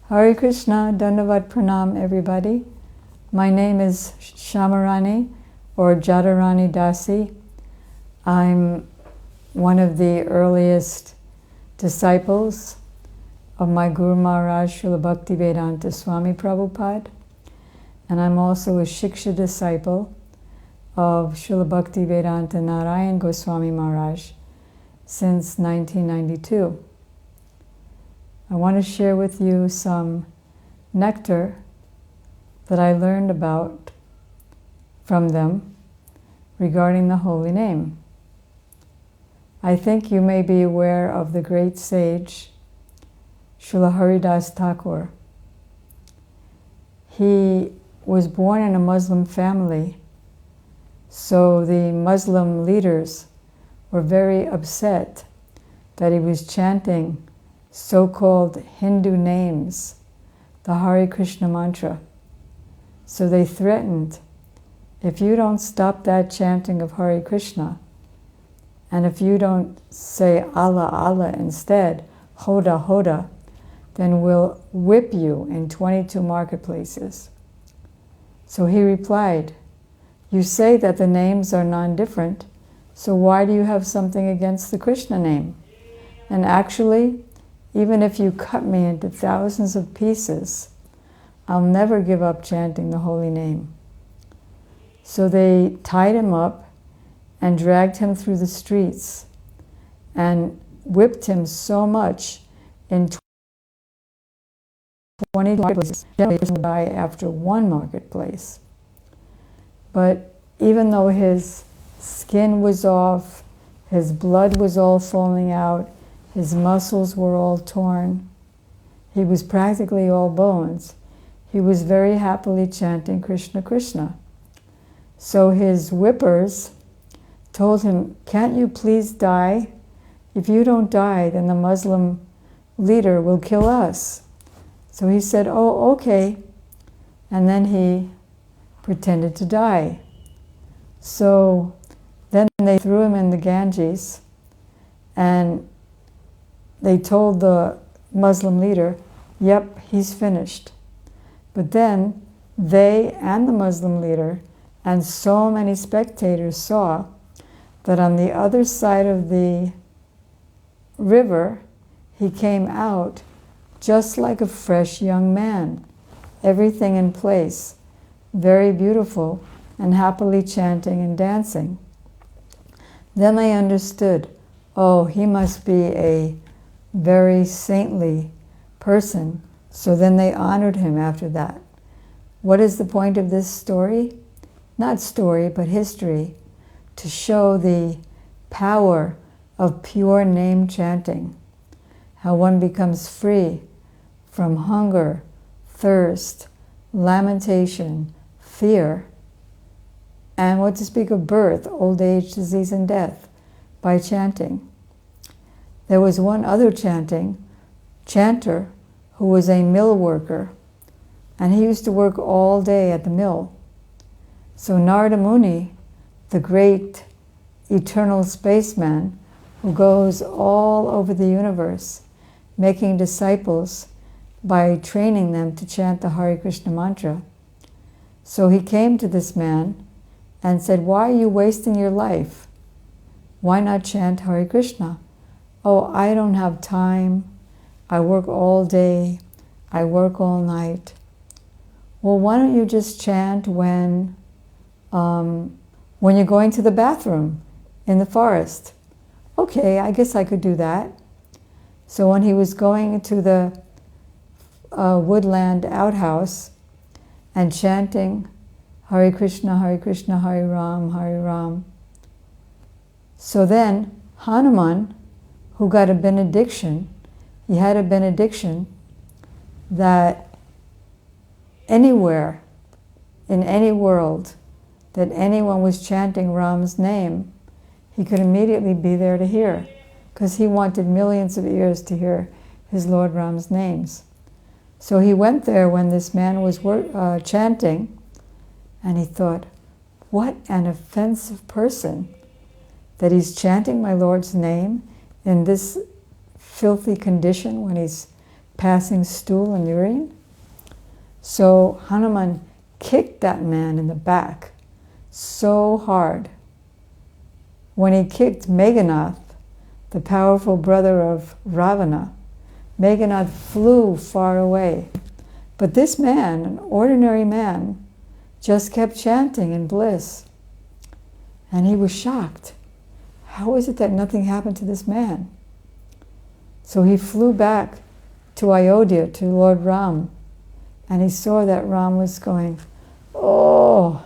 Hare Krishna, Dandavat Pranam, everybody. My name is Syamarani, or Jadurani Dasi. I'm one of the earliest disciples of my Guru Maharaj, Srila Bhaktivedanta Swami Prabhupada. And I'm also a Siksha disciple of Srila Bhaktivedanta Narayana Gosvami Maharaj since 1992. I want to share with you some nectar that I learned about from them regarding the holy name. I think you may be aware of the great sage Srila Haridas Thakur. He was born in a Muslim family, so the Muslim leaders were very upset that he was chanting so-called Hindu names, the Hare Krishna mantra. So they threatened, if you don't stop that chanting of Hare Krishna, and if you don't say Allah, Allah instead, Hoda, Hoda, then we'll whip you in 22 marketplaces. So he replied, you say that the names are non-different, so why do you have something against the Krishna name? And actually, even if you cut me into thousands of pieces, I'll never give up chanting the holy name. So they tied him up and dragged him through the streets and whipped him so much in 20 marketplaces. Generally, he would die after one marketplace. But even though his skin was off, his blood was all falling out, his muscles were all torn, he was practically all bones, he was very happily chanting Krishna, Krishna. So his whippers told him, can't you please die? If you don't die, then the Muslim leader will kill us. So he said, oh, okay. And then he pretended to die. So then they threw him in the Ganges, and they told the Muslim leader, yep, he's finished. But then they and the Muslim leader and so many spectators saw that on the other side of the river, he came out just like a fresh young man, everything in place, very beautiful, and happily chanting and dancing. Then they understood, oh, he must be a very saintly person. So then they honored him after that. What is the point of this story? Not story, but history, to show the power of pure name chanting, how one becomes free from hunger, thirst, lamentation, fear, and what to speak of birth, old age, disease, and death, by chanting. There was one other chanter who was a mill worker, and he used to work all day at the mill. So Narada Muni, the great eternal spaceman who goes all over the universe, making disciples by training them to chant the Hare Krishna mantra. So he came to this man and said, why are you wasting your life? Why not chant Hare Krishna? Oh, I don't have time. I work all day. I work all night. Well, why don't you just chant when you're going to the bathroom in the forest? Okay, I guess I could do that. So when he was going to the woodland outhouse and chanting Hare Krishna, Hare Ram, Hare Ram. So then Hanuman, who got a benediction, he had a benediction that anywhere in any world that anyone was chanting Ram's name, he could immediately be there to hear, because he wanted millions of ears to hear his Lord Ram's names. So he went there when this man was chanting, and he thought, what an offensive person that he's chanting my Lord's name in this filthy condition when he's passing stool and urine? So Hanuman kicked that man in the back so hard. When he kicked Meghanath, the powerful brother of Ravana, Meghanath flew far away. But this man, an ordinary man, just kept chanting in bliss. And he was shocked. How is it that nothing happened to this man? So he flew back to Ayodhya, to Lord Ram, and he saw that Ram was going, "Oh,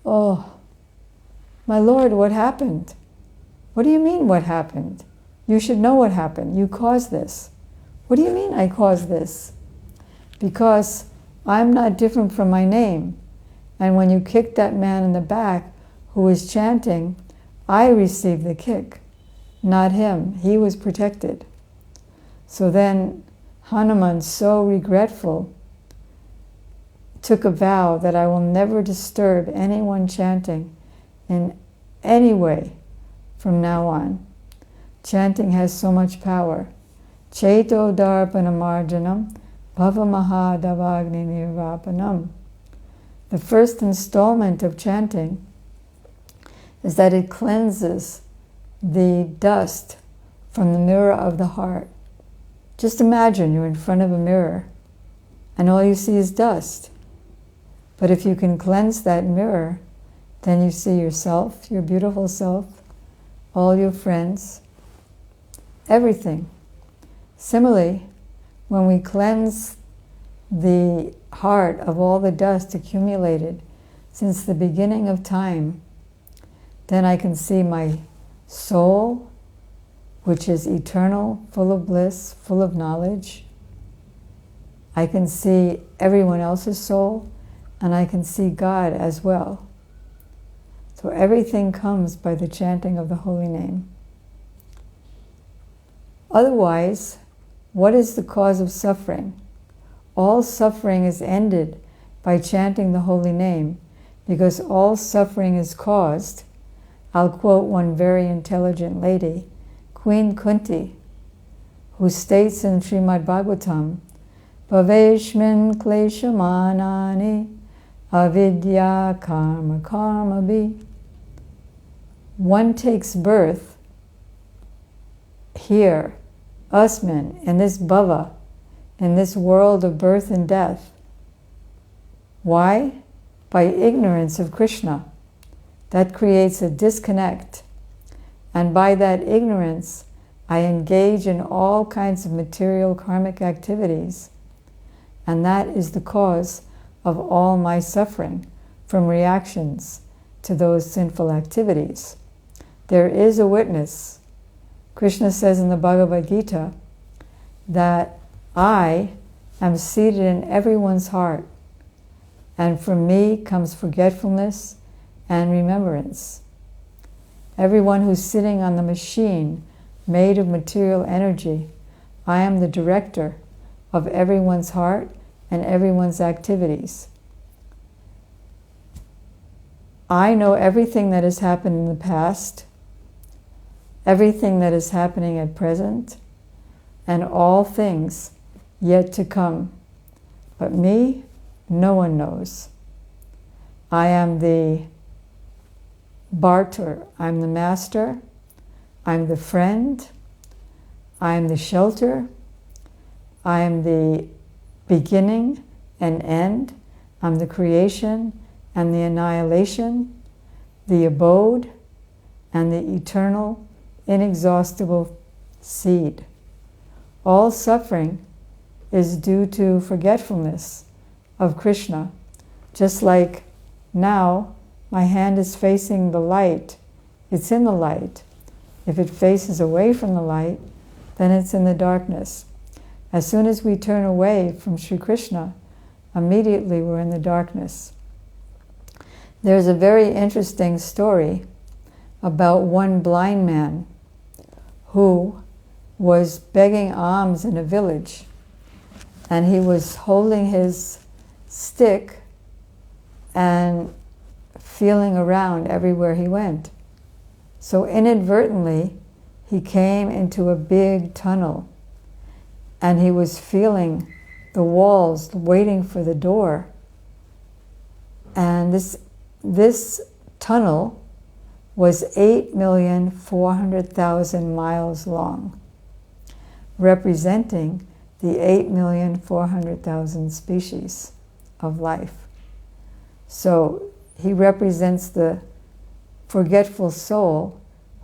oh, my Lord, what happened?" "What do you mean, what happened? You should know what happened. You caused this." "What do you mean I caused this?" "Because I'm not different from my name. And when you kicked that man in the back who was chanting, I received the kick, not him. He was protected." So then Hanuman, so regretful, took a vow that I will never disturb anyone chanting in any way from now on. Chanting has so much power. Cheto darpanamarjanam bhavamahadavagni nirvapanam. The first installment of chanting is that it cleanses the dust from the mirror of the heart. Just imagine you're in front of a mirror and all you see is dust. But if you can cleanse that mirror, then you see yourself, your beautiful self, all your friends, everything. Similarly, when we cleanse the heart of all the dust accumulated since the beginning of time, then I can see my soul, which is eternal, full of bliss, full of knowledge. I can see everyone else's soul, and I can see God as well. So everything comes by the chanting of the holy name. Otherwise, what is the cause of suffering? All suffering is ended by chanting the holy name, because all suffering is caused. I'll quote one very intelligent lady, Queen Kunti, who states in Srimad Bhagavatam, "Bhaveshmin kleshamanani avidya karma karma bhi." One takes birth here, us men, in this bhava, in this world of birth and death. Why? By ignorance of Krishna. That creates a disconnect. And by that ignorance, I engage in all kinds of material karmic activities. And that is the cause of all my suffering from reactions to those sinful activities. There is a witness. Krishna says in the Bhagavad Gita that I am seated in everyone's heart, and from me comes forgetfulness and remembrance. Everyone who's sitting on the machine made of material energy, I am the director of everyone's heart and everyone's activities. I know everything that has happened in the past, everything that is happening at present, and all things yet to come. But me, no one knows. I am the Barter, I'm the master, I'm the friend, I'm the shelter, I am the beginning and end, I'm the creation and the annihilation, the abode and the eternal, inexhaustible seed. All suffering is due to forgetfulness of Krishna, just like now my hand is facing the light, it's in the light. If it faces away from the light, then it's in the darkness. As soon as we turn away from Sri Krishna, immediately we're in the darkness. There's a very interesting story about one blind man who was begging alms in a village, and he was holding his stick and feeling around everywhere he went. So inadvertently, he came into a big tunnel, and he was feeling the walls waiting for the door. And this tunnel was 8,400,000 miles long, representing the 8,400,000 species of life. So he represents the forgetful soul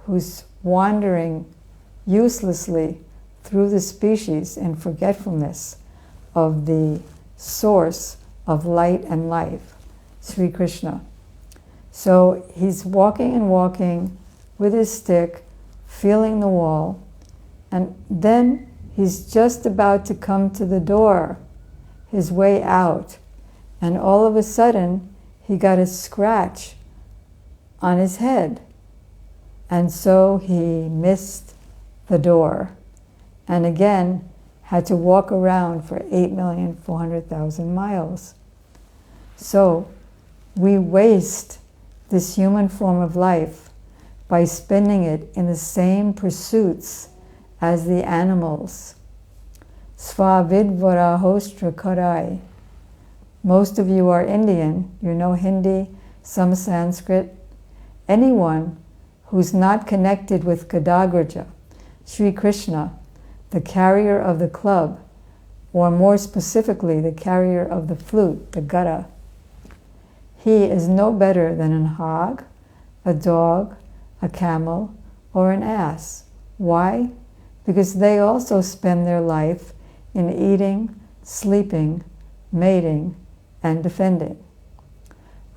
who's wandering uselessly through the species in forgetfulness of the source of light and life, Sri Krishna. So he's walking and walking with his stick, feeling the wall, and then he's just about to come to the door, his way out, and all of a sudden he got a scratch on his head, and so he missed the door, and again had to walk around for 8,400,000 miles. So we waste this human form of life by spending it in the same pursuits as the animals. Svavidvarahostra karai. Most of you are Indian, you know Hindi, some Sanskrit. Anyone who's not connected with Gadagraja, Sri Krishna, the carrier of the club, or more specifically, the carrier of the flute, the gada, he is no better than a hog, a dog, a camel, or an ass. Why? Because they also spend their life in eating, sleeping, mating, and defending.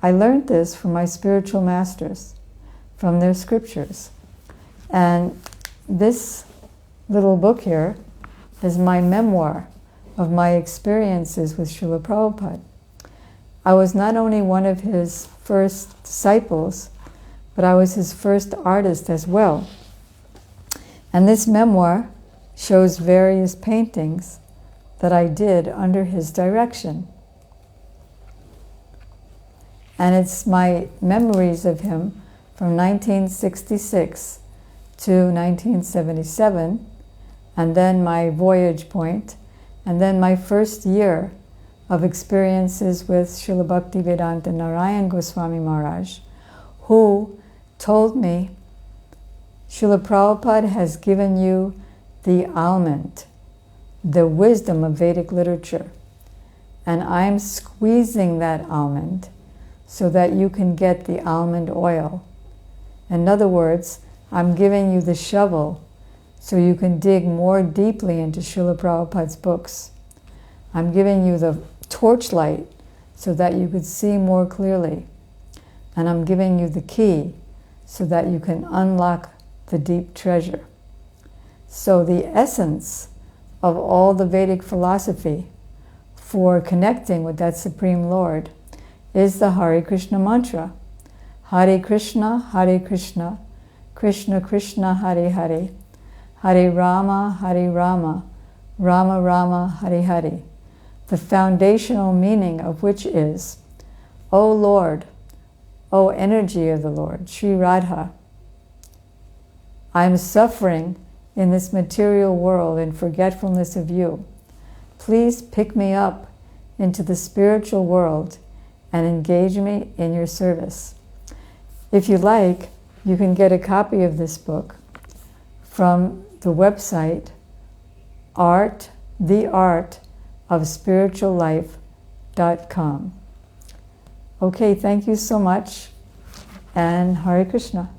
I learned this from my spiritual masters, from their scriptures. And this little book here is my memoir of my experiences with Srila Prabhupada. I was not only one of his first disciples, but I was his first artist as well. And this memoir shows various paintings that I did under his direction. And it's my memories of him from 1966 to 1977, and then my voyage point, and then my first year of experiences with Srila Bhaktivedanta Narayana Gosvami Maharaj, who told me, Srila Prabhupada has given you the almond, the wisdom of Vedic literature, and I'm squeezing that almond so that you can get the almond oil. In other words, I'm giving you the shovel so you can dig more deeply into Srila Prabhupada's books. I'm giving you the torchlight so that you could see more clearly. And I'm giving you the key so that you can unlock the deep treasure. So the essence of all the Vedic philosophy for connecting with that Supreme Lord is the Hare Krishna mantra. Hare Krishna, Krishna Krishna, Hare Hare, Hare Rama, Rama Rama, Hare Hare. The foundational meaning of which is, O Lord, O energy of the Lord, Sri Radha, I am suffering in this material world in forgetfulness of you. Please pick me up into the spiritual world and engage me in your service. If you like, you can get a copy of this book from the website theartofspirituallife.com. Okay, thank you so much, and Hare Krishna.